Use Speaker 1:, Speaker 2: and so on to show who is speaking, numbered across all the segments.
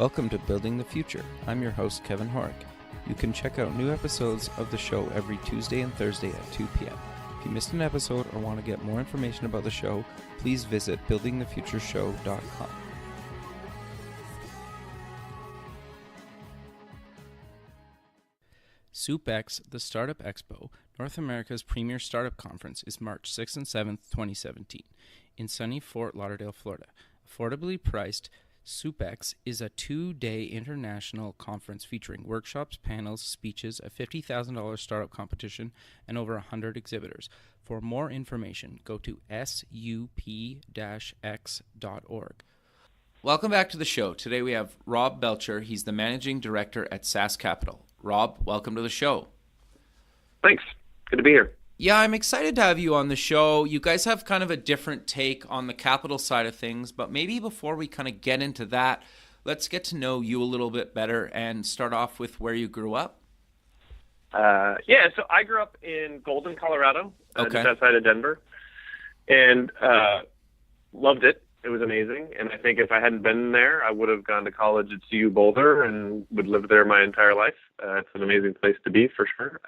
Speaker 1: Welcome to Building the Future. I'm your host, Kevin Horick. You can check out new episodes of the show every Tuesday and Thursday at 2 p.m. If you missed an episode or want to get more information about the show, please visit buildingthefutureshow.com. SoupX, the Startup Expo, North America's premier startup conference, is March 6th and 7th, 2017, in sunny Fort Lauderdale, Florida. Affordably priced, SoupX is a 2-day international conference featuring workshops, panels, speeches, a $50,000 startup competition, and over 100 exhibitors. For more information, go to sup-x.org. Welcome back to the show. Today we have Rob Belcher. He's the managing director at SAS Capital. Rob, welcome to the show.
Speaker 2: Thanks. Good to be here.
Speaker 1: Yeah, I'm excited to have you on the show. You guys have kind of a different take on the capital side of things, but maybe before we kind of get into that, let's get to know you a little bit better and start off with where you grew up.
Speaker 2: So I grew up in Golden, Colorado, just outside of Denver, and loved it. It was amazing, and I think if I hadn't been there, I would have gone to college at CU Boulder and would live there my entire life. It's an amazing place to be, for sure.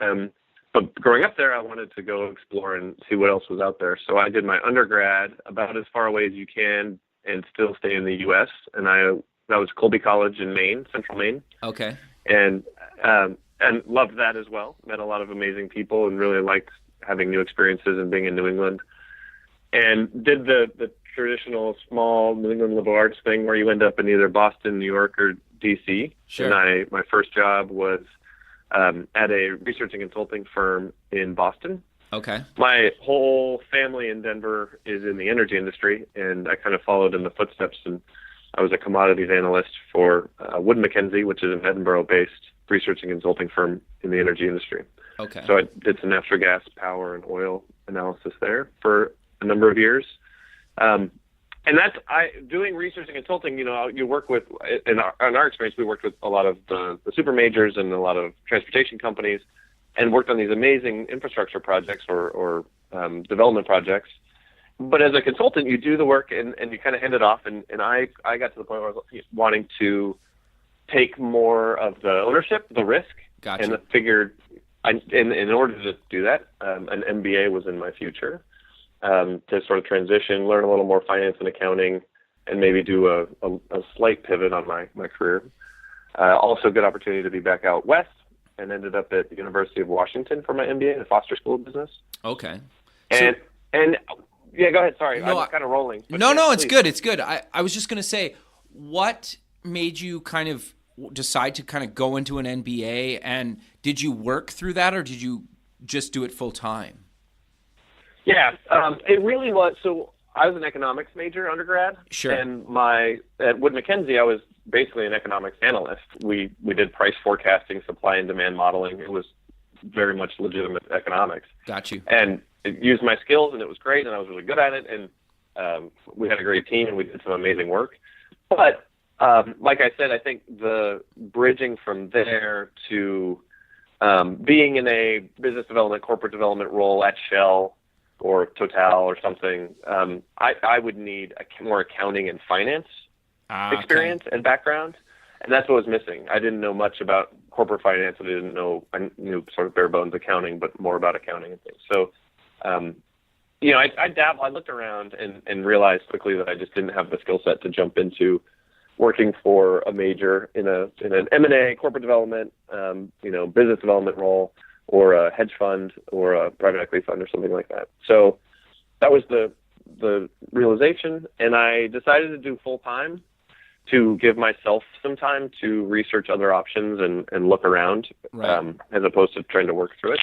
Speaker 2: But growing up there, I wanted to go explore and see what else was out there. So I did my undergrad about as far away as you can and still stay in the U.S. And that was Colby College in Maine, Central Maine.
Speaker 1: Okay.
Speaker 2: And loved that as well. Met a lot of amazing people and really liked having new experiences and being in New England. And did the traditional small New England liberal arts thing where you end up in either Boston, New York, or D.C.
Speaker 1: Sure.
Speaker 2: And my first job was at a research and consulting firm in Boston.
Speaker 1: Okay.
Speaker 2: My whole family in Denver is in the energy industry, and I kind of followed in the footsteps, and I was a commodities analyst for Wood Mackenzie, which is an Edinburgh-based research and consulting firm in the energy industry.
Speaker 1: Okay.
Speaker 2: So I did some natural gas, power, and oil analysis there for a number of years. And that's doing research and consulting. You work with in our experience, we worked with a lot of the super majors and a lot of transportation companies, and worked on these amazing infrastructure projects or development projects. But as a consultant, you do the work and you kind of hand it off. And I got to the point where I was wanting to take more of the ownership, the risk.
Speaker 1: Gotcha.
Speaker 2: And I figured, in order to do that, an MBA was in my future. To sort of transition, learn a little more finance and accounting, and maybe do a slight pivot on my career. Also, good opportunity to be back out west, and ended up at the University of Washington for my MBA, the Foster School of Business.
Speaker 1: Okay.
Speaker 2: And yeah, go ahead. Sorry, I'm kind of rolling.
Speaker 1: No, it's good. It's good. I was just going to say, what made you kind of decide to kind of go into an MBA, and did you work through that, or did you just do it full time?
Speaker 2: Yeah, it really was. So I was an economics major undergrad.
Speaker 1: Sure.
Speaker 2: And at Wood Mackenzie, I was basically an economics analyst. We did price forecasting, supply and demand modeling. It was very much legitimate economics.
Speaker 1: Got you.
Speaker 2: And it used my skills, and it was great, and I was really good at it. And we had a great team, and we did some amazing work. But like I said, I think the bridging from there to being in a business development, corporate development role at Shell or Total or something, I would need a more accounting and finance experience and background, and that's what was missing. I didn't know much about corporate finance. I knew sort of bare bones accounting, but more about accounting and things. So, I looked around and realized quickly that I just didn't have the skill set to jump into working for a major in an M&A, corporate development, business development role, or a hedge fund or a private equity fund or something like that. So that was the realization, and I decided to do full-time to give myself some time to research other options and look around,
Speaker 1: right.
Speaker 2: As opposed to trying to work through it.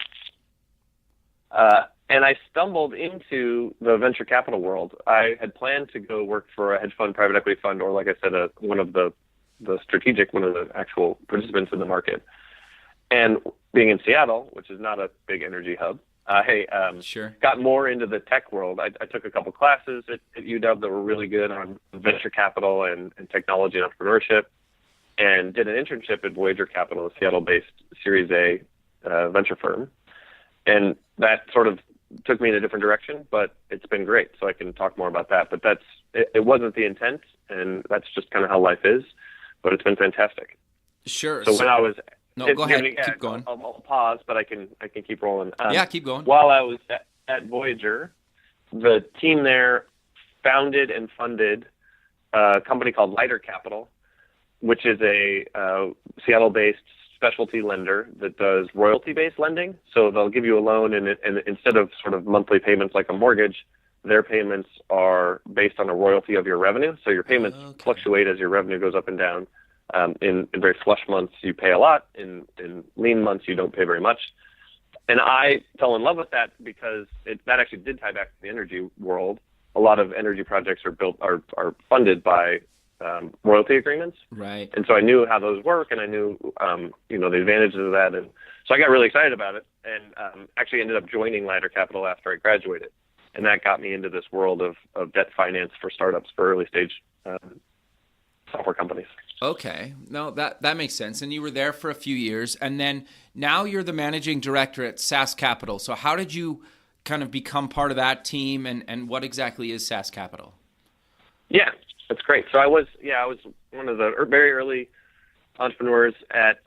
Speaker 2: And I stumbled into the venture capital world. I had planned to go work for a hedge fund, private equity fund, or like I said, one of the actual participants in the market. And being in Seattle, which is not a big energy hub,
Speaker 1: Sure.
Speaker 2: got more into the tech world. I took a couple classes at UW that were really good on venture capital and technology and entrepreneurship, and did an internship at Voyager Capital, a Seattle-based Series A venture firm. And that sort of took me in a different direction, but it's been great. So I can talk more about that. But it wasn't the intent, and that's just kind of how life is. but it's been fantastic.
Speaker 1: Sure.
Speaker 2: So when I was
Speaker 1: No, go ahead. Keep going.
Speaker 2: I'll pause, but I can keep rolling.
Speaker 1: Yeah, keep going.
Speaker 2: While I was at Voyager, the team there founded and funded a company called Lighter Capital, which is a Seattle-based specialty lender that does royalty-based lending. So they'll give you a loan, and instead of sort of monthly payments like a mortgage, their payments are based on a royalty of your revenue. So your payments fluctuate as your revenue goes up and down. In very flush months, you pay a lot. In lean months, you don't pay very much. And I fell in love with that because that actually did tie back to the energy world. A lot of energy projects are funded by royalty agreements.
Speaker 1: Right.
Speaker 2: And so I knew how those work, and I knew the advantages of that. And so I got really excited about it, and actually ended up joining Lighter Capital after I graduated. And that got me into this world of debt finance for startups, for early stage software companies.
Speaker 1: Okay. No, that makes sense. And you were there for a few years, and then now you're the managing director at SaaS Capital. So how did you kind of become part of that team, and what exactly is SaaS Capital?
Speaker 2: Yeah, that's great. So I was one of the very early entrepreneurs at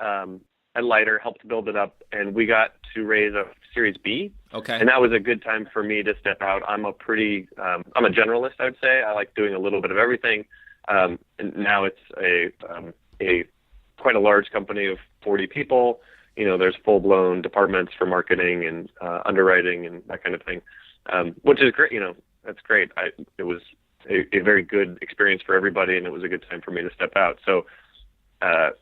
Speaker 2: Lighter, helped build it up, and we got to raise a Series B.
Speaker 1: Okay.
Speaker 2: And that was a good time for me to step out. I'm a generalist, I would say. I like doing a little bit of everything. And now it's quite a large company of 40 people. There's full-blown departments for marketing and underwriting and that kind of thing, which is great. That's great. It was a very good experience for everybody, and it was a good time for me to step out. So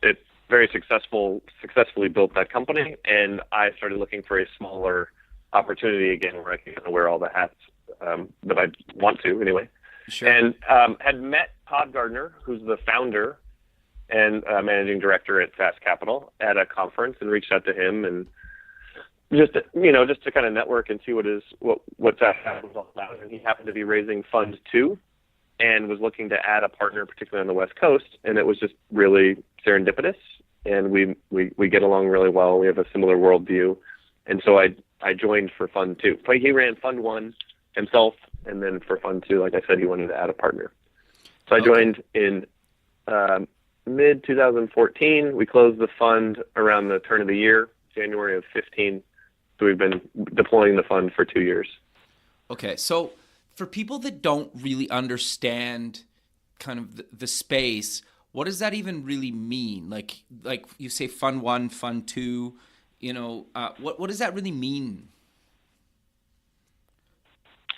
Speaker 2: it's very successfully built that company, and I started looking for a smaller opportunity again where I can kind of wear all the hats that I want to anyway.
Speaker 1: Sure.
Speaker 2: And had met Todd Gardner, who's the founder and managing director at SaaS Capital, at a conference, and reached out to him and just to kind of network and see what SaaS Capital was all about. And he happened to be raising Fund 2 and was looking to add a partner, particularly on the West Coast. And it was just really serendipitous. And we get along really well. We have a similar worldview. And so I joined for Fund 2. He ran Fund 1 himself, and then for Fund 2, like I said, he wanted to add a partner. So I joined in mid-2014. We closed the fund around the turn of the year, January of 15. So we've been deploying the fund for 2 years.
Speaker 1: Okay, so for people that don't really understand kind of the space, what does that even really mean? Like you say Fund 1, Fund 2, what does that really mean?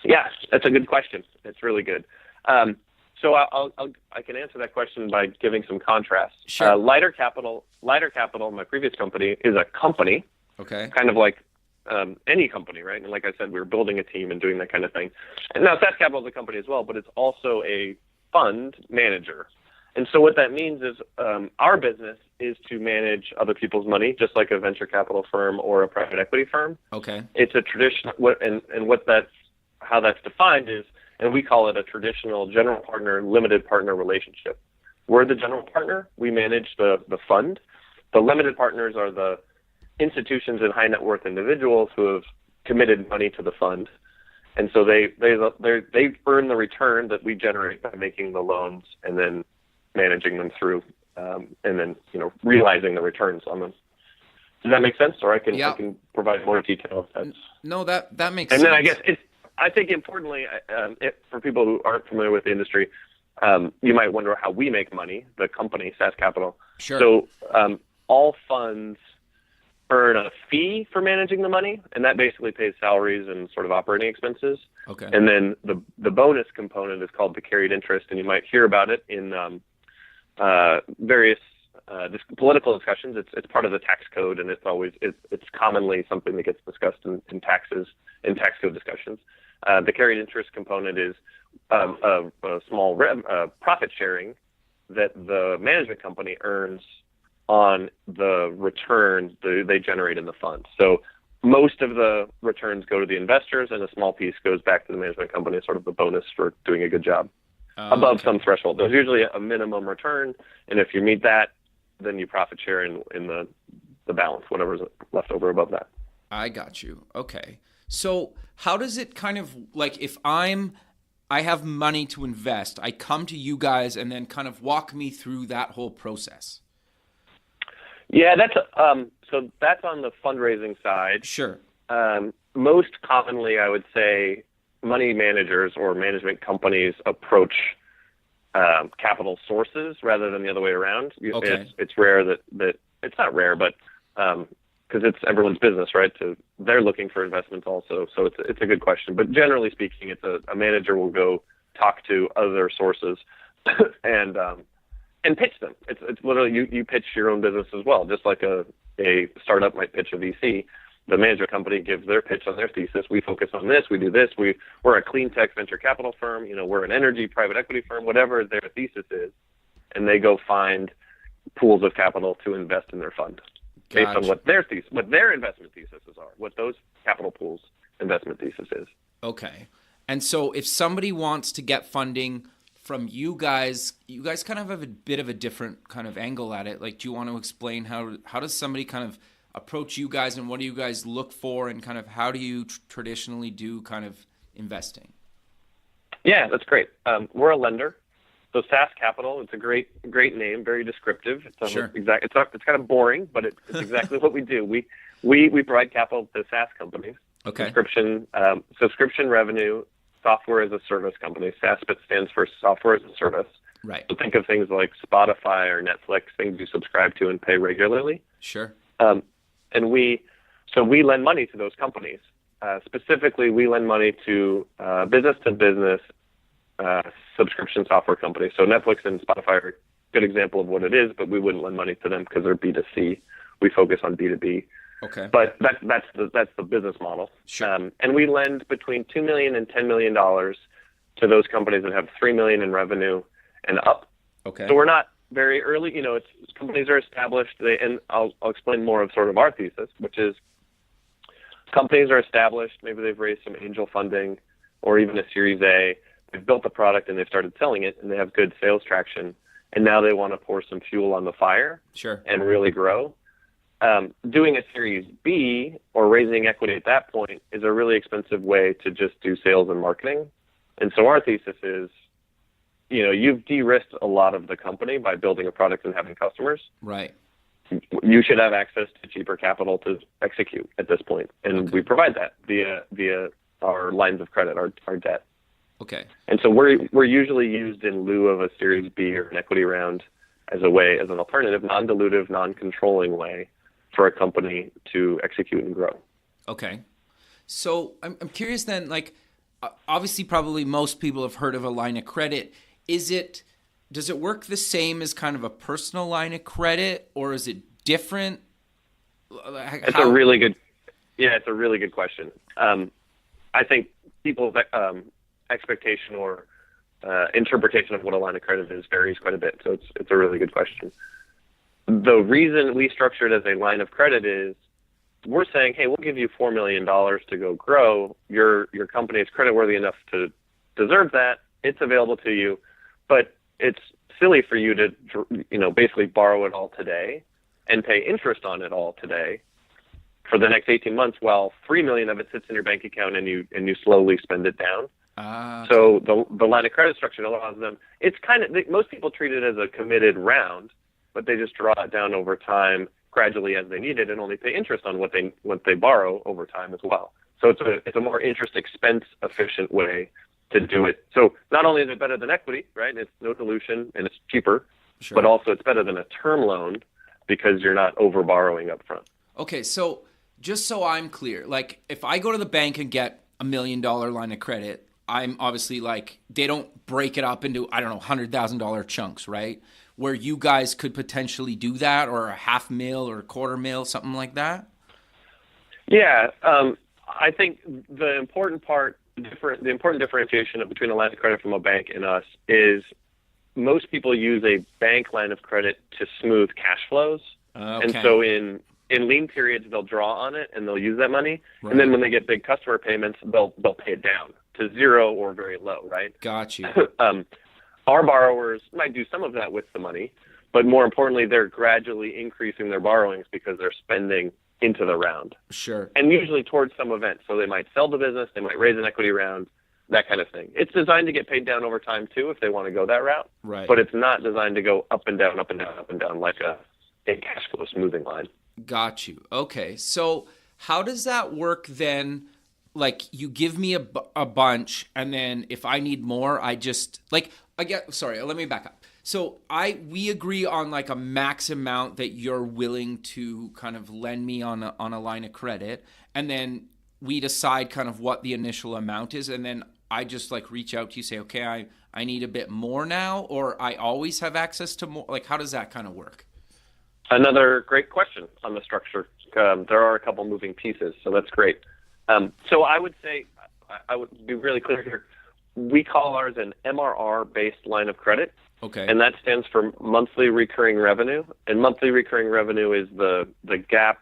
Speaker 2: Yeah, that's a good question. It's really good. So I can answer that question by giving some contrast.
Speaker 1: Sure.
Speaker 2: Lighter Capital, my previous company, is a company.
Speaker 1: Okay.
Speaker 2: Kind of like any company, right? And like I said, we were building a team and doing that kind of thing. And now SaaS Capital is a company as well, but it's also a fund manager. And so what that means is our business is to manage other people's money, just like a venture capital firm or a private equity firm.
Speaker 1: Okay.
Speaker 2: It's a traditional, how that's defined is, and we call it a traditional general partner, limited partner relationship. We're the general partner. We manage the fund. The limited partners are the institutions and high net worth individuals who have committed money to the fund. And so they earn the return that we generate by making the loans and then managing them through, and then realizing the returns on them. Does that make sense? Or I can provide more detail.
Speaker 1: No, that makes
Speaker 2: sense. And then I guess I think importantly, for people who aren't familiar with the industry, you might wonder how we make money, the company, SaaS Capital.
Speaker 1: Sure.
Speaker 2: So all funds earn a fee for managing the money, and that basically pays salaries and sort of operating expenses.
Speaker 1: Okay.
Speaker 2: And then the bonus component is called the carried interest, and you might hear about it in various political discussions. It's part of the tax code, and it's commonly something that gets discussed in tax code discussions. The carried interest component is a small profit sharing that the management company earns on the returns they generate in the fund. So most of the returns go to the investors, and a small piece goes back to the management company, sort of the bonus for doing a good job above some threshold. There's usually a minimum return, and if you meet that, then you profit share in the balance, whatever's left over above that.
Speaker 1: I got you. Okay. So how does it kind of, like, if I'm I have money to invest. I come to you guys and then kind of walk me through that whole process.
Speaker 2: Yeah, so that's on the fundraising side.
Speaker 1: Sure.
Speaker 2: Most commonly, I would say money managers or management companies approach capital sources rather than the other way around.
Speaker 1: Okay.
Speaker 2: It's rare that it's not rare, but because it's everyone's business, right? So they're looking for investments also. So it's a good question. But generally speaking, it's a manager will go talk to other sources and pitch them. It's literally you pitch your own business as well, just like a startup might pitch a VC. The manager company gives their pitch on their thesis. We focus on this. We do this. We're a clean tech venture capital firm. We're an energy private equity firm. Whatever their thesis is, and they go find pools of capital to invest in their fund based on what their investment theses are, what those capital pools investment thesis is.
Speaker 1: Okay. And so if somebody wants to get funding from you guys kind of have a bit of a different kind of angle at it. Like, do you want to explain how does somebody kind of approach you guys, and what do you guys look for, and kind of how do you traditionally do kind of investing?
Speaker 2: Yeah, that's great. We're a lender. So SaaS Capital, it's a great name, very descriptive. It's
Speaker 1: Sure.
Speaker 2: It's kind of boring, but it's exactly what we do. We provide capital to SaaS companies.
Speaker 1: Okay.
Speaker 2: Subscription revenue, software as a service company. SaaS stands for software as a service.
Speaker 1: Right.
Speaker 2: So think of things like Spotify or Netflix, things you subscribe to and pay regularly.
Speaker 1: Sure.
Speaker 2: And we lend money to those companies. Specifically, we lend money to business-to-business subscription software companies. So Netflix and Spotify are a good example of what it is, but we wouldn't lend money to them because they're B2C. We focus on B2B.
Speaker 1: Okay.
Speaker 2: But that's the business model.
Speaker 1: Sure.
Speaker 2: And we lend between $2 million and $10 million to those companies that have $3 million in revenue and up.
Speaker 1: Okay.
Speaker 2: So we're not very early. Companies are established. And I'll explain more of sort of our thesis, which is companies are established. Maybe they've raised some angel funding or even a Series A. They've built the product and they've started selling it, and they have good sales traction. And now they want to pour some fuel on the fire.
Speaker 1: Sure.
Speaker 2: And really grow. Doing a Series B or raising equity at that point is a really expensive way to just do sales and marketing. And so our thesis is, you've de-risked a lot of the company by building a product and having customers.
Speaker 1: Right.
Speaker 2: You should have access to cheaper capital to execute at this point. And we provide that via our lines of credit, our debt.
Speaker 1: Okay.
Speaker 2: And so we're usually used in lieu of a Series B or an equity round as an alternative, non-dilutive, non-controlling way for a company to execute and grow.
Speaker 1: Okay. So I'm curious then, like, obviously probably most people have heard of a line of credit. Does it work the same as kind of a personal line of credit, or is it different?
Speaker 2: It's a really good question. I think people's expectation or interpretation of what a line of credit is varies quite a bit. So it's a really good question. The reason we structure it as a line of credit is we're saying, hey, we'll give you $4 million to go grow. Your company is creditworthy enough to deserve that. It's available to you, but it's silly for you to, basically borrow it all today and pay interest on it all today for the next 18 months while $3 million of it sits in your bank account and you slowly spend it down.
Speaker 1: Okay.
Speaker 2: So the line of credit structure allows them, it's most people treat it as a committed round, but they just draw it down over time gradually as they need it and only pay interest on what they borrow over time as well. So it's a more interest expense efficient way to do it. So not only is it better than equity, right? It's no dilution and it's cheaper,
Speaker 1: Sure.
Speaker 2: but also it's better than a term loan because you're not over borrowing up front.
Speaker 1: Okay, so just so I'm clear, like if I go to the bank and get $1 million line of credit, I'm obviously like, they don't break it up into, I don't know, $100,000 chunks, right? Where you guys could potentially do that, or a $500,000 or a $250,000, something like that?
Speaker 2: Yeah, I think the important differentiation between a line of credit from a bank and us is most people use a bank line of credit to smooth cash flows.
Speaker 1: Okay.
Speaker 2: And so in lean periods, they'll draw on it and they'll use that money.
Speaker 1: Right.
Speaker 2: And then when they get big customer payments, they'll pay it down to zero or very low, right?
Speaker 1: Got you.
Speaker 2: Our borrowers might do some of that with the money, but more importantly, they're gradually increasing their borrowings because they're spending into the round.
Speaker 1: Sure.
Speaker 2: And usually towards some event. So they might sell the business, they might raise an equity round, that kind of thing. It's designed to get paid down over time too, if they want to go that route.
Speaker 1: Right.
Speaker 2: But it's not designed to go up and down, up and down, up and down like a cash flow smoothing line.
Speaker 1: Got you. Okay. So how does that work then? Like, you give me a bunch, and then if I need more, sorry, let me back up. So we agree on like a max amount that you're willing to kind of lend me on a line of credit, and then we decide kind of what the initial amount is, and then I just like reach out to you, say, okay, I need a bit more now, or I always have access to more. Like, how does that kind of work?
Speaker 2: Another great question on the structure. There are a couple moving pieces, so that's great. So I would say, I would be really clear here. We call ours an MRR-based line of credit.
Speaker 1: Okay.
Speaker 2: And that stands for monthly recurring revenue. And monthly recurring revenue is the GAAP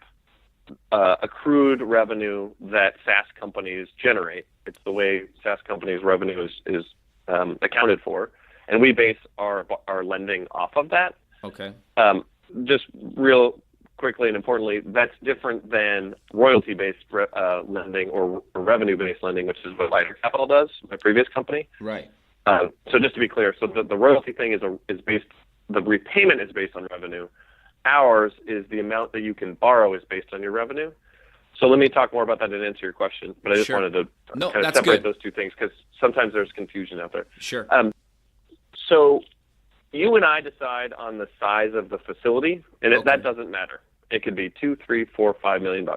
Speaker 2: accrued revenue that SaaS companies generate. It's the way SaaS companies' revenue is accounted for. And we base our lending off of that.
Speaker 1: Okay.
Speaker 2: Just real quickly and importantly, that's different than royalty-based lending or revenue-based lending, which is what Lighter Capital does, my previous company.
Speaker 1: Right.
Speaker 2: So just to be clear, so the royalty thing is based, the repayment is based on revenue. Ours is the amount that you can borrow is based on your revenue. So let me talk more about that and answer your question. But I just wanted to kind of separate those two things because sometimes there's confusion out there.
Speaker 1: Sure.
Speaker 2: So you and I decide on the size of the facility, and that doesn't matter. It could be $2, $3, $4, $5 million.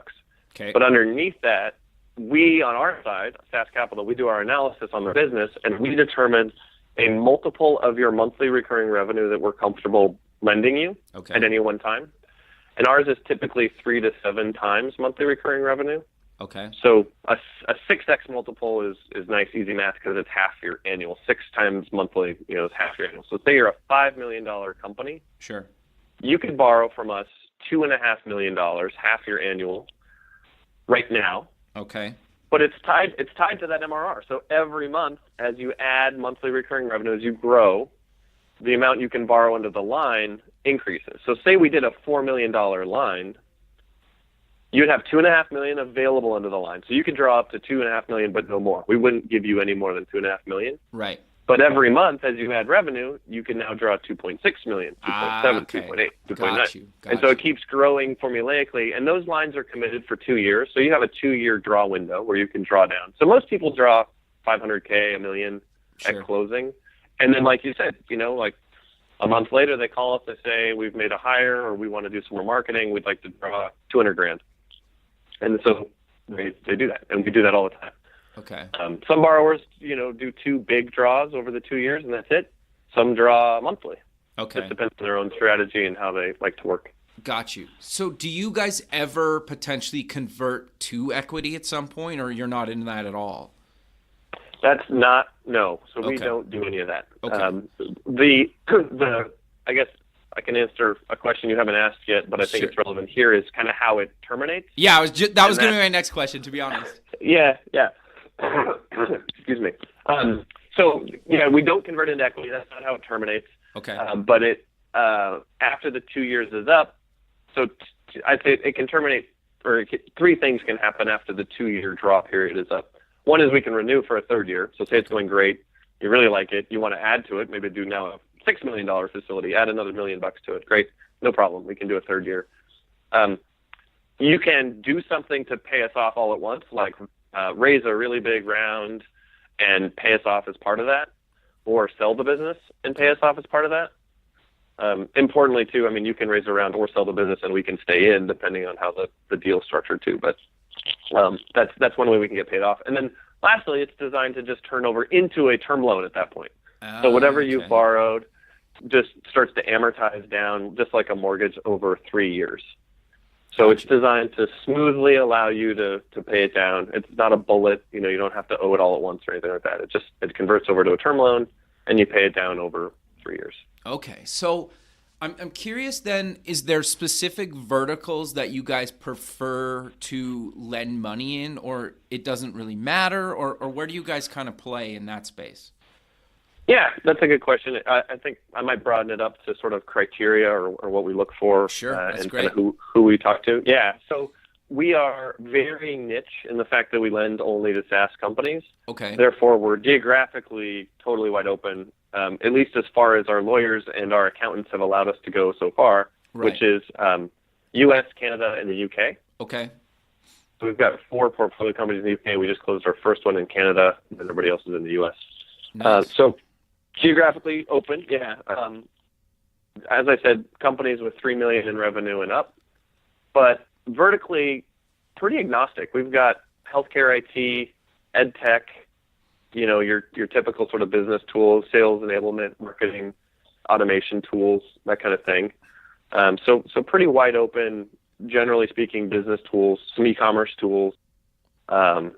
Speaker 1: Okay.
Speaker 2: But underneath that, we on our side, SaaS Capital, we do our analysis on the business, and we determine a multiple of your monthly recurring revenue that we're comfortable lending you at any one time. And ours is typically 3 to 7 times monthly recurring revenue.
Speaker 1: Okay.
Speaker 2: So a 6x multiple is nice, easy math because it's half your annual. 6 times monthly, is half your annual. So say you're a $5 million company.
Speaker 1: Sure.
Speaker 2: You could borrow from us $2.5 million, half your annual, right now.
Speaker 1: Okay.
Speaker 2: But it's tied to that MRR. So every month, as you add monthly recurring revenue, as you grow, the amount you can borrow under the line increases. So say we did a $4 million line, you'd have $2.5 million available under the line. So you could draw up to $2.5 million, but no more. We wouldn't give you any more than $2.5 million.
Speaker 1: Right.
Speaker 2: But every month, as you add revenue, you can now draw $2.6 million, 2.7, 2.8, 2.9. And so it keeps growing formulaically. And those lines are committed for 2 years. So you have a 2-year draw window where you can draw down. So most people draw $500K, $1 million at closing. And then, like you said, like a month later, they call us, they say, we've made a hire or we want to do some more marketing. We'd like to draw $200,000. And so they do that. And we do that all the time.
Speaker 1: Okay.
Speaker 2: Some borrowers, do 2 big draws over the 2 years, and that's it. Some draw monthly.
Speaker 1: Okay.
Speaker 2: It depends on their own strategy and how they like to work.
Speaker 1: Got you. So do you guys ever potentially convert to equity at some point, or you're not in that at all?
Speaker 2: That's not, no. So we don't do any of that.
Speaker 1: Okay.
Speaker 2: I guess I can answer a question you haven't asked yet, but I think it's relevant here is kind of how it terminates.
Speaker 1: Yeah, that was going to be my next question, to be honest.
Speaker 2: Yeah. Excuse me. So we don't convert into equity. That's not how it terminates.
Speaker 1: Okay.
Speaker 2: But it after the 2 years is up, so I'd say it can terminate, or 3 things can happen after the 2-year draw period is up. One is we can renew for a 3rd year. So say it's going great, you really like it, you want to add to it, maybe do now a $6 million facility, add another $1 million to it. Great, no problem. We can do a 3rd year. You can do something to pay us off all at once, like raise a really big round and pay us off as part of that, or sell the business and pay us off as part of that. Importantly, too, you can raise a round or sell the business and we can stay in depending on how the deal is structured, too. But that's one way we can get paid off. And then lastly, it's designed to just turn over into a term loan at that point. So whatever you've borrowed just starts to amortize down just like a mortgage over 3 years. So it's designed to smoothly allow you to pay it down. It's not a bullet. You don't have to owe it all at once or anything like that. It converts over to a term loan, and you pay it down over 3 years.
Speaker 1: Okay. So I'm curious then, is there specific verticals that you guys prefer to lend money in, or it doesn't really matter, or where do you guys kind of play in that space?
Speaker 2: Yeah, that's a good question. I think I might broaden it up to sort of criteria or what we look for.
Speaker 1: Sure, that's
Speaker 2: and
Speaker 1: great.
Speaker 2: Kind of who we talk to. Yeah, so we are very niche in the fact that we lend only to SaaS companies.
Speaker 1: Okay.
Speaker 2: Therefore, we're geographically totally wide open, at least as far as our lawyers and our accountants have allowed us to go so far,
Speaker 1: Right.
Speaker 2: which is U.S., Canada, and the U.K.
Speaker 1: Okay.
Speaker 2: So we've got 4 portfolio companies in the U.K. We just closed our first one in Canada, and everybody else is in the U.S.
Speaker 1: Nice.
Speaker 2: So geographically open, yeah. As I said, companies with $3 million in revenue and up, but vertically pretty agnostic. We've got healthcare, IT, ed tech, your typical sort of business tools, sales enablement, marketing, automation tools, that kind of thing. So pretty wide open, generally speaking, business tools, some e-commerce tools. So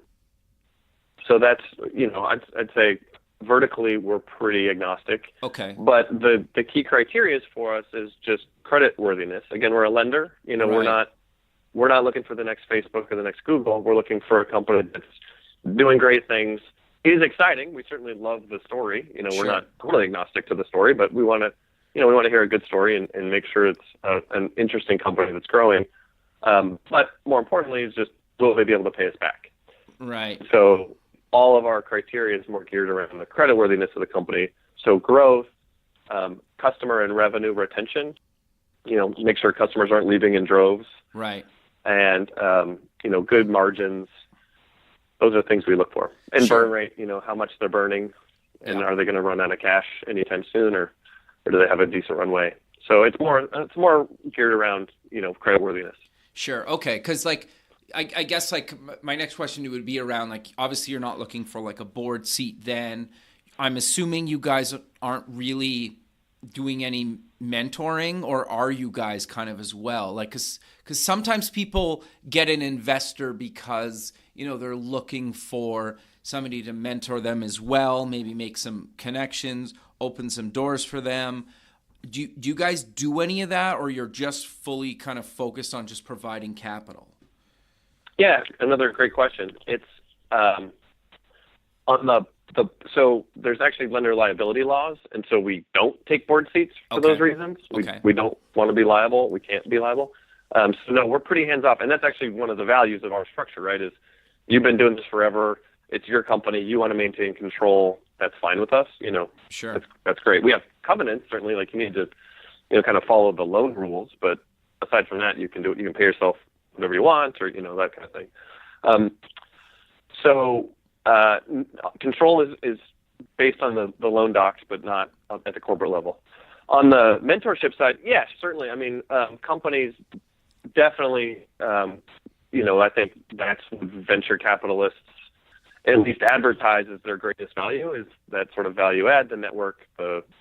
Speaker 2: that's, I'd say vertically we're pretty agnostic.
Speaker 1: Okay.
Speaker 2: But the key criteria for us is just credit worthiness. Again, we're a lender.
Speaker 1: Right.
Speaker 2: We're not looking for the next Facebook or the next Google. We're looking for a company that's doing great things. It is exciting. We certainly love the story.
Speaker 1: Sure.
Speaker 2: We're not totally agnostic to the story, but we want to, we want to hear a good story and make sure it's an interesting company that's growing. But more importantly, is just will they be able to pay us back?
Speaker 1: Right.
Speaker 2: So all of our criteria is more geared around the creditworthiness of the company. So growth, customer and revenue retention. Make sure customers aren't leaving in droves.
Speaker 1: Right.
Speaker 2: And, good margins. Those are things we look for. And
Speaker 1: Sure.
Speaker 2: burn rate, how much they're burning, and
Speaker 1: Yeah.
Speaker 2: are they going to run out of cash anytime soon, or do they have a decent runway? So it's more geared around, creditworthiness.
Speaker 1: Sure. Okay. Because I guess my next question would be around obviously you're not looking for a board seat. Then I'm assuming you guys aren't really doing any mentoring, or are you guys kind of as well? Because sometimes people get an investor because they're looking for somebody to mentor them as well, maybe make some connections, open some doors for them. Do you guys do any of that, or you're just fully kind of focused on just providing capital?
Speaker 2: Yeah, another great question. It's on so there's actually lender liability laws, and so we don't take board seats for those reasons. We don't want to be liable. We can't be liable. So no, we're pretty hands off, and that's actually one of the values of our structure, right? Is you've been doing this forever. It's your company. You want to maintain control. That's fine with us.
Speaker 1: Sure.
Speaker 2: That's great. We have covenants, certainly. You need to, kind of follow the loan rules. But aside from that, you can do it. You can pay yourself whatever you want, or that kind of thing. So control is based on the loan docs, but not at the corporate level. On the mentorship side, yes, certainly. I mean, companies definitely. I think that's what venture capitalists at least advertise as their greatest value, is that sort of value add, the network,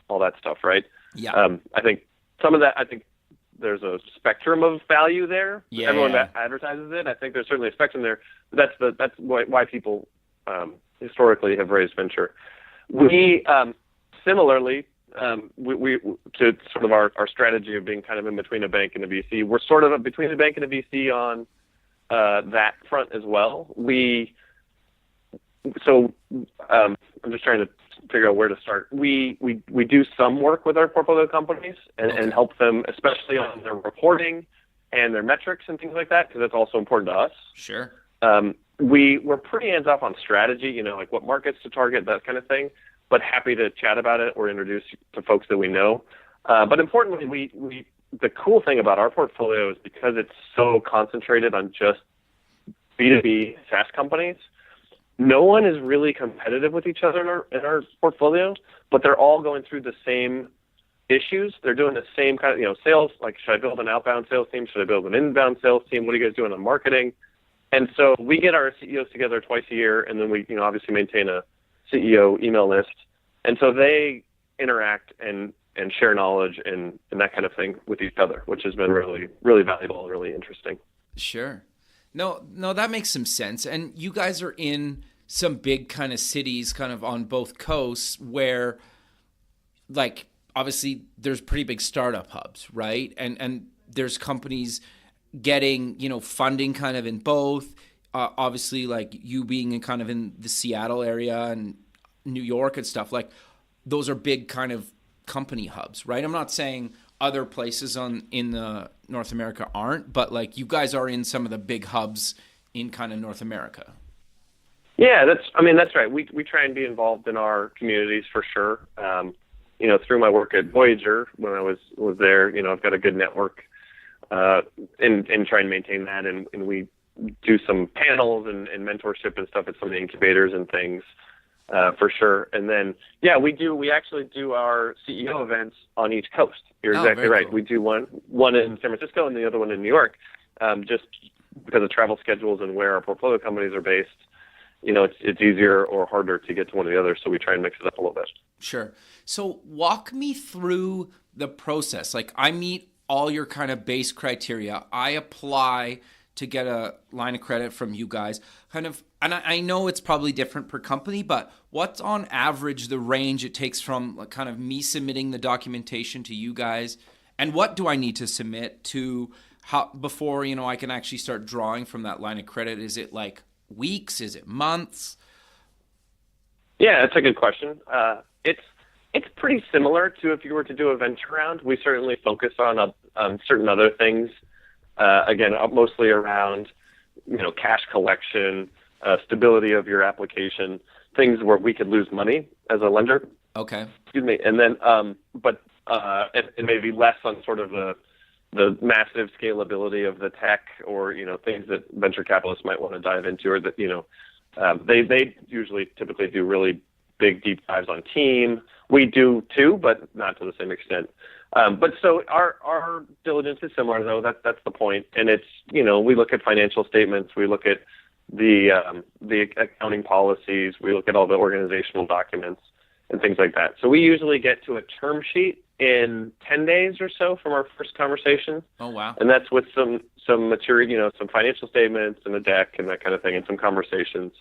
Speaker 2: all that stuff, right?
Speaker 1: Yeah.
Speaker 2: I think some of that, there's a spectrum of value there.
Speaker 1: Yeah.
Speaker 2: Everyone advertises it. I think there's certainly a spectrum there. That's why people historically have raised venture. We similarly, we to sort of our strategy of being kind of in between a bank and a VC. We're sort of between a bank and a VC on that front as well. I'm just trying to figure out where to start. We do some work with our portfolio companies and help them, especially on their reporting and their metrics and things like that, because that's also important to us.
Speaker 1: Sure.
Speaker 2: We're pretty hands off on strategy, what markets to target, that kind of thing, but happy to chat about it or introduce to folks that we know. But importantly, the cool thing about our portfolio is because it's so concentrated on just B2B SaaS companies, no one is really competitive with each other in our portfolio, but they're all going through the same issues. They're doing the same kind of, sales, should I build an outbound sales team? Should I build an inbound sales team? What are you guys doing on marketing? And so we get our CEOs together twice a year, and then we, obviously maintain a CEO email list. And so they interact and share knowledge and that kind of thing with each other, which has been really, really valuable and really interesting.
Speaker 1: Sure. No, that makes some sense. And you guys are in some big kind of cities kind of on both coasts where obviously there's pretty big startup hubs, right? And there's companies getting, funding kind of in both. Obviously, you being in kind of in the Seattle area and New York and stuff, those are big kind of company hubs, right? I'm not saying other places in the North America aren't, but like you guys are in some of the big hubs in kind of North America.
Speaker 2: Yeah, that's right. We try and be involved in our communities for sure. Through my work at Voyager when I was there, I've got a good network, and try and maintain that, and we do some panels and mentorship and stuff at some of the incubators and things, for sure. And then, we actually do our CEO events on each coast. You're exactly right. Cool. We do one in San Francisco and the other one in New York, just because of travel schedules and where our portfolio companies are based. It's easier or harder to get to one or the other, so we try and mix it up a little bit.
Speaker 1: Sure. So walk me through the process. Like, I meet all your kind of base criteria. I apply to get a line of credit from you guys. And I know it's probably different per company, but what's on average the range it takes from like kind of me submitting the documentation to you guys? And what do I need to submit to before, I can actually start drawing from that line of credit? Is it like weeks? Is it months?
Speaker 2: Yeah, that's a good question. It's pretty similar to if you were to do a venture round. We certainly focus on certain other things. Again, mostly around, cash collection, stability of your application, things where we could lose money as a lender.
Speaker 1: Okay.
Speaker 2: Excuse me. And then, it may be less on sort of the massive scalability of the tech or, things that venture capitalists might want to dive into, or that, they usually typically do really big deep dives on team. We do too, but not to the same extent. But so our diligence is similar, though. That's the point. And it's, we look at financial statements, we look at the accounting policies, we look at all the organizational documents and things like that. So we usually get to a term sheet in 10 days or so from our first conversation.
Speaker 1: Oh, wow.
Speaker 2: And that's with some material, some financial statements and a deck and that kind of thing, and some conversations.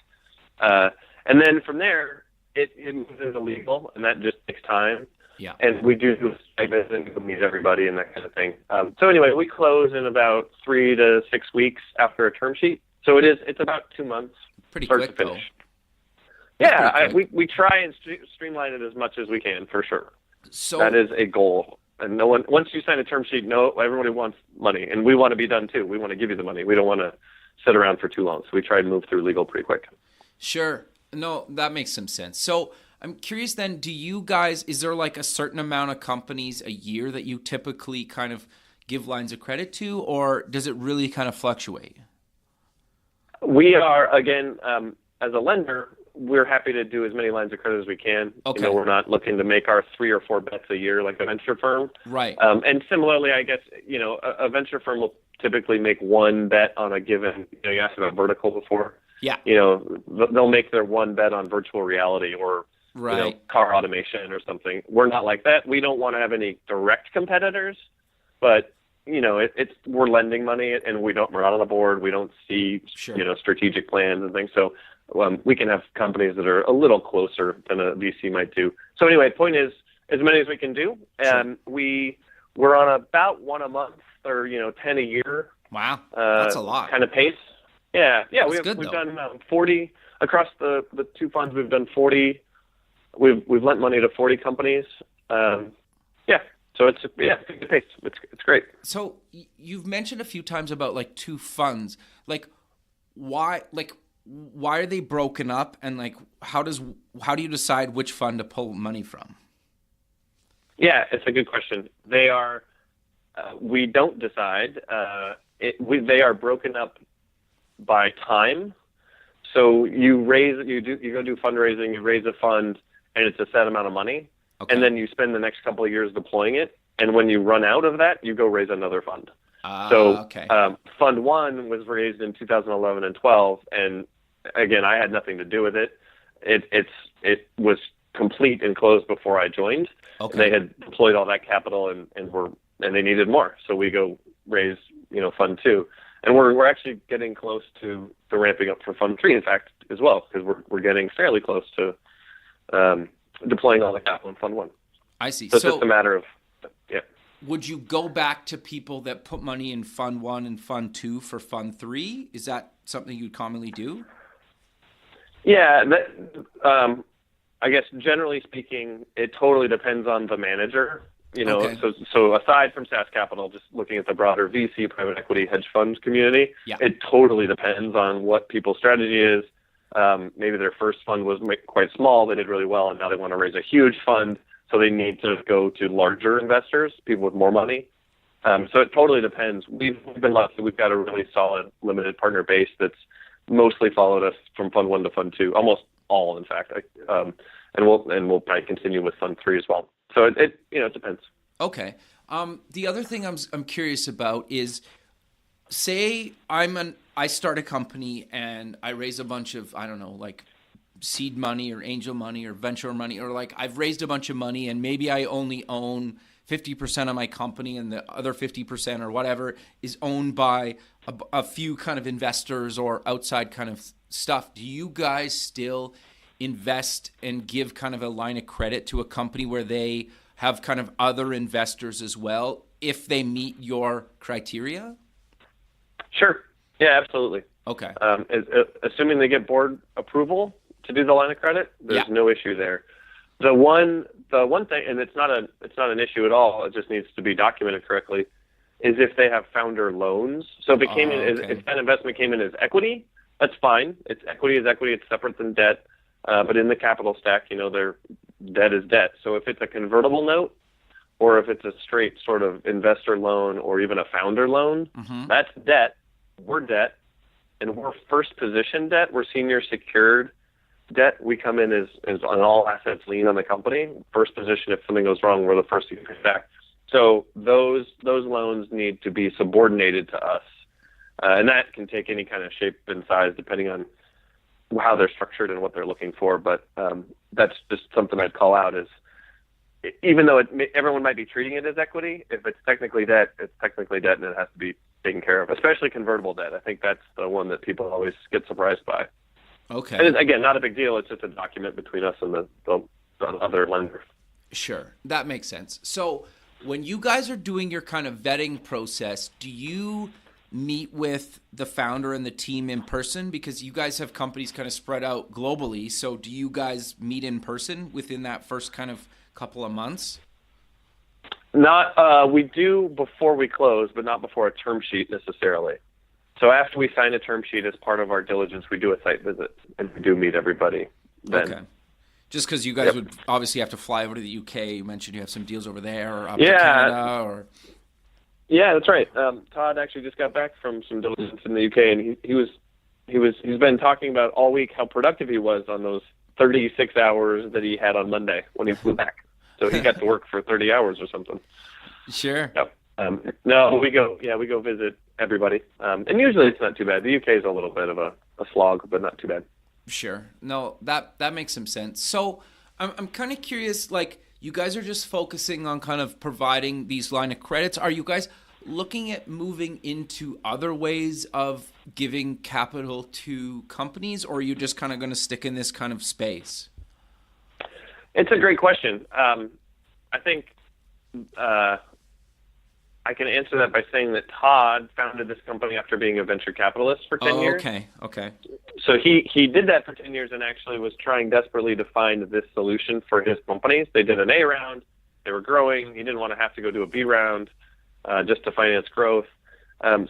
Speaker 2: And then from there, it moves into legal, and that just takes time.
Speaker 1: Yeah.
Speaker 2: And we do a visit and go meet everybody and that kind of thing. So anyway, we close in about 3 to 6 weeks after a term sheet. So it's about 2 months.
Speaker 1: Pretty quick,
Speaker 2: to finish. Yeah, we try and streamline it as much as we can, for sure. So that is a goal. And once you sign a term sheet, everybody wants money, and we want to be done too. We want to give you the money. We don't want to sit around for too long. So we try and move through legal pretty quick.
Speaker 1: Sure. No, that makes some sense. So I'm curious then, do you guys, is there like a certain amount of companies a year that you typically kind of give lines of credit to, or does it really kind of fluctuate?
Speaker 2: We are, again, as a lender, we're happy to do as many lines of credit as we can.
Speaker 1: Okay.
Speaker 2: We're not looking to make our 3 or 4 bets a year like a venture firm.
Speaker 1: Right.
Speaker 2: And similarly, I guess, a venture firm will typically make one bet on a given, you asked about vertical before.
Speaker 1: Yeah.
Speaker 2: They'll make their one bet on virtual reality or
Speaker 1: right.
Speaker 2: Car automation or something. We're not like that. We don't want to have any direct competitors, but we're lending money, and we're not on the board. We don't see strategic plans and things. So we can have companies that are a little closer than a VC might do. So anyway, the point is, as many as we can do, and we're on about 1 a month or 10 a year.
Speaker 1: Wow, that's a lot.
Speaker 2: Kind of pace. Yeah.
Speaker 1: We've
Speaker 2: done 40 across the 2 funds. We've done 40. We've lent money to 40 companies. So it's a good pace. It's great. So
Speaker 1: you've mentioned a few times about like 2 funds. Like why are they broken up, and like how do you decide which fund to pull money from?
Speaker 2: Yeah, it's a good question. They are. We don't decide. They are broken up by time. So you go do fundraising, you raise a fund, and it's a set amount of money. Okay. And then you spend the next couple of years deploying it. And when you run out of that, you go raise another fund. Fund 1 was raised in 2011 and 12. And again, I had nothing to do with it. It was complete and closed before I joined. Okay. They had deployed all that capital and they needed more. So we go raise, Fund 2. And we're actually getting close to ramping up for Fund 3, in fact, as well, because we're getting fairly close to deploying all the capital in Fund 1.
Speaker 1: I see.
Speaker 2: So it's just a matter of,
Speaker 1: Would you go back to people that put money in Fund 1 and Fund 2 for Fund 3? Is that something you'd commonly do?
Speaker 2: Yeah. I guess generally speaking, it totally depends on the manager.
Speaker 1: Okay.
Speaker 2: So aside from SaaS Capital, just looking at the broader VC, private equity, hedge fund community,
Speaker 1: Yeah.
Speaker 2: it totally depends on what people's strategy is. Maybe their first fund was quite small, they did really well, and now they want to raise a huge fund, so they need to go to larger investors, people with more money. So it totally depends. We've been lucky. We've got a really solid limited partner base that's mostly followed us from Fund 1 to Fund 2, almost all, in fact. And we'll probably continue with Fund 3 as well. So it depends.
Speaker 1: Okay. The other thing I'm curious about is, say I start a company and I raise a bunch of, I don't know, like seed money or angel money or venture money, or like I've raised a bunch of money and maybe I only own 50% of my company and the other 50% or whatever is owned by a few kind of investors or outside kind of stuff. Do you guys still invest and give kind of a line of credit to a company where they have kind of other investors as well if they meet your criteria?
Speaker 2: Sure. Yeah, absolutely.
Speaker 1: Okay.
Speaker 2: Assuming they get board approval to do the line of credit, there's
Speaker 1: Yeah.
Speaker 2: no issue there. The one thing, and it's not an issue at all, it just needs to be documented correctly, is if they have founder loans. So if it came in, if that investment came in as equity, that's fine. It's equity is equity. It's separate than debt. But in the capital stack, their debt is debt. So if it's a convertible note, or if it's a straight sort of investor loan, or even a founder loan, that's debt. We're debt, and we're first position debt. We're senior secured debt. We come in as on all assets lien on the company. First position, if something goes wrong, we're the first to get back. So those loans need to be subordinated to us, and that can take any kind of shape and size depending on how they're structured and what they're looking for. But that's just something I'd call out is, even though everyone might be treating it as equity, if it's technically debt, it's technically debt, and it has to be taken care of, especially convertible debt. I think that's the one that people always get surprised by.
Speaker 1: Okay.
Speaker 2: And it's, again, not a big deal. It's just a document between us and the other lender.
Speaker 1: Sure. That makes sense. So when you guys are doing your kind of vetting process, do you meet with the founder and the team in person? Because you guys have companies kind of spread out globally. So do you guys meet in person within that first kind of couple of months?
Speaker 2: We do before we close, but not before a term sheet necessarily. So after we sign a term sheet as part of our diligence, we do a site visit and we do meet everybody then.
Speaker 1: Okay. Just because you guys would obviously have to fly over to the UK. You mentioned you have some deals over there or up to Canada or...
Speaker 2: Yeah, that's right. Todd actually just got back from some diligence in the UK, and he's been talking about all week how productive he was on those 36 hours that he had on Monday when he flew back. So he got to work for 30 hours or something.
Speaker 1: Sure.
Speaker 2: Yep. No, we go visit everybody. And usually it's not too bad. The UK is a little bit of a slog, but not too bad.
Speaker 1: Sure. No, that makes some sense. So I'm kind of curious, like, you guys are just focusing on kind of providing these line of credits. Are you guys looking at moving into other ways of giving capital to companies, or are you just kind of going to stick in this kind of space?
Speaker 2: It's a great question. I think I can answer that by saying that Todd founded this company after being a venture capitalist for 10 years.
Speaker 1: Okay.
Speaker 2: So he did that for 10 years and actually was trying desperately to find this solution for his companies. They did an A round. They were growing. He didn't want to have to go do a B round just to finance growth.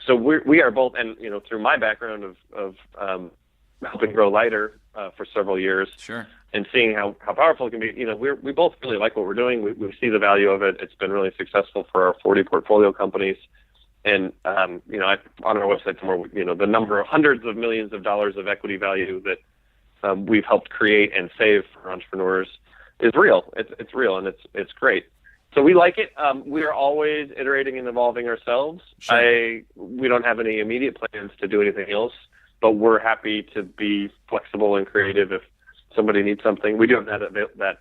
Speaker 2: So we are both, and through my background of helping grow Lighter for several years,
Speaker 1: sure,
Speaker 2: and seeing how powerful it can be, we both really like what we're doing. We see the value of it. It's been really successful for our 40 portfolio companies. And, on our website somewhere, the number of hundreds of millions of dollars of equity value that we've helped create and save for entrepreneurs is real. It's real, and it's great. So we like it. We are always iterating and evolving ourselves.
Speaker 1: Sure.
Speaker 2: We don't have any immediate plans to do anything else, but we're happy to be flexible and creative if somebody needs something. We do have that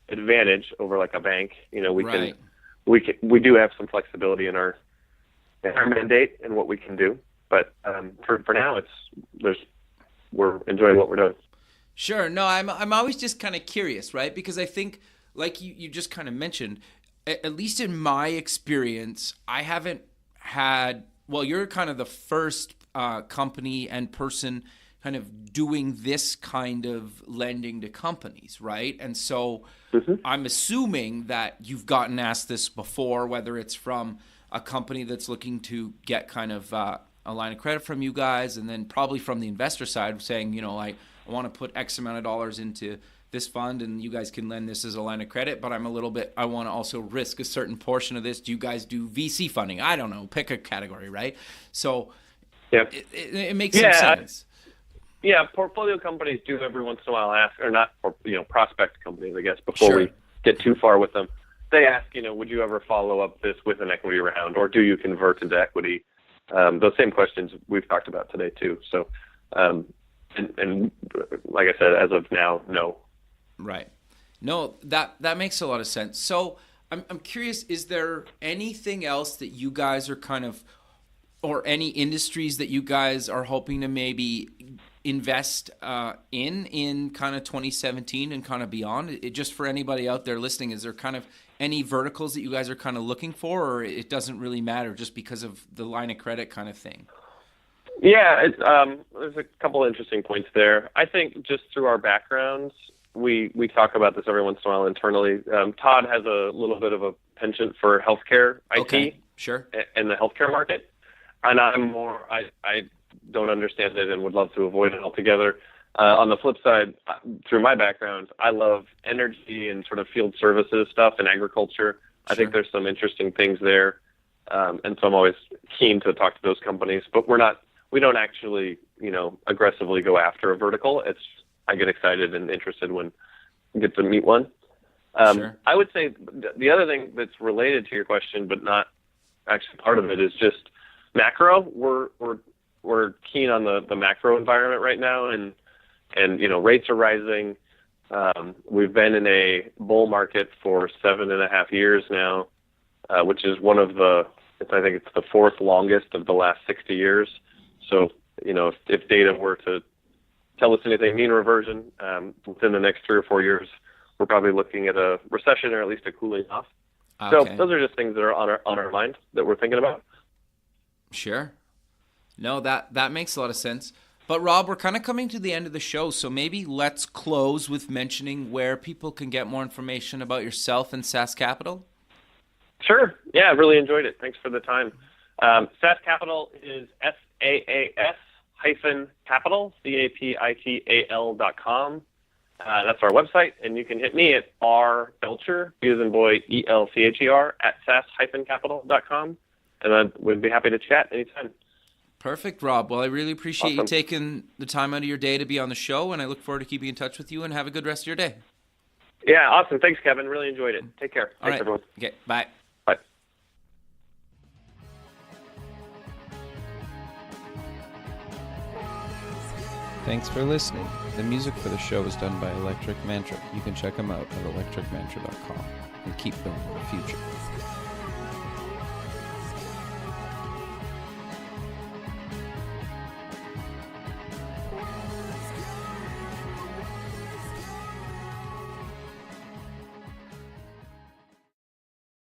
Speaker 2: advantage over like a bank. We do have some flexibility in our mandate and what we can do. But for now, we're enjoying what we're doing.
Speaker 1: Sure. No, I'm always just kind of curious, right? Because I think, like you just kind of mentioned, at least in my experience, I haven't had. Well, you're kind of the first company and person kind of doing this kind of lending to companies, right? And so I'm assuming that you've gotten asked this before, whether it's from a company that's looking to get kind of a line of credit from you guys, and then probably from the investor side saying, I want to put X amount of dollars into this fund and you guys can lend this as a line of credit, but I want to also risk a certain portion of this. Do you guys do VC funding? I don't know, pick a category, right? So it makes some sense.
Speaker 2: Yeah, portfolio companies do every once in a while ask, or not, prospect companies, I guess, before we get too far with them. They ask, would you ever follow up this with an equity round, or do you convert into equity? Those same questions we've talked about today too. So, and like I said, as of now, no.
Speaker 1: Right. No, that makes a lot of sense. So I'm curious, is there anything else that you guys are kind of, or any industries that you guys are hoping to maybe invest in kind of 2017 and kind of beyond? Just for anybody out there listening, is there kind of any verticals that you guys are kind of looking for, or it doesn't really matter just because of the line of credit kind of thing?
Speaker 2: Yeah, there's a couple of interesting points there. I think just through our backgrounds, we talk about this every once in a while internally. Todd has a little bit of a penchant for healthcare IT and the healthcare market. And I don't understand it and would love to avoid it altogether. On the flip side, through my background, I love energy and sort of field services stuff and agriculture. I think there's some interesting things there. And so I'm always keen to talk to those companies, but we don't actually, aggressively go after a vertical. I get excited and interested when I get to meet one. I would say the other thing that's related to your question, but not actually part of it, is just macro. We're keen on the macro environment right now, and rates are rising. We've been in a bull market for 7.5 years now, which is I think it's the fourth longest of the last 60 years. So, if data were to tell us anything, mean reversion, within the next 3 or 4 years, we're probably looking at a recession or at least a cooling off. Okay. So those are just things that are on our mind that we're thinking about.
Speaker 1: Sure. No, that makes a lot of sense. But Rob, we're kind of coming to the end of the show, so maybe let's close with mentioning where people can get more information about yourself and SAS Capital. Sure. Yeah, I really enjoyed it. Thanks for the time. SAS Capital is SAAS-capital, capital.com. That's our website, and you can hit me at rbelcher, B as in boy, ELCHER, at SAS-capital.com, and I would be happy to chat anytime. Perfect, Rob. Well, I really appreciate you taking the time out of your day to be on the show, and I look forward to keeping in touch with you, and have a good rest of your day. Yeah, awesome. Thanks, Kevin. Really enjoyed it. Take care. Thanks, everyone. Okay, bye. Bye. Thanks for listening. The music for the show is done by Electric Mantra. You can check them out at electricmantra.com and keep building the future.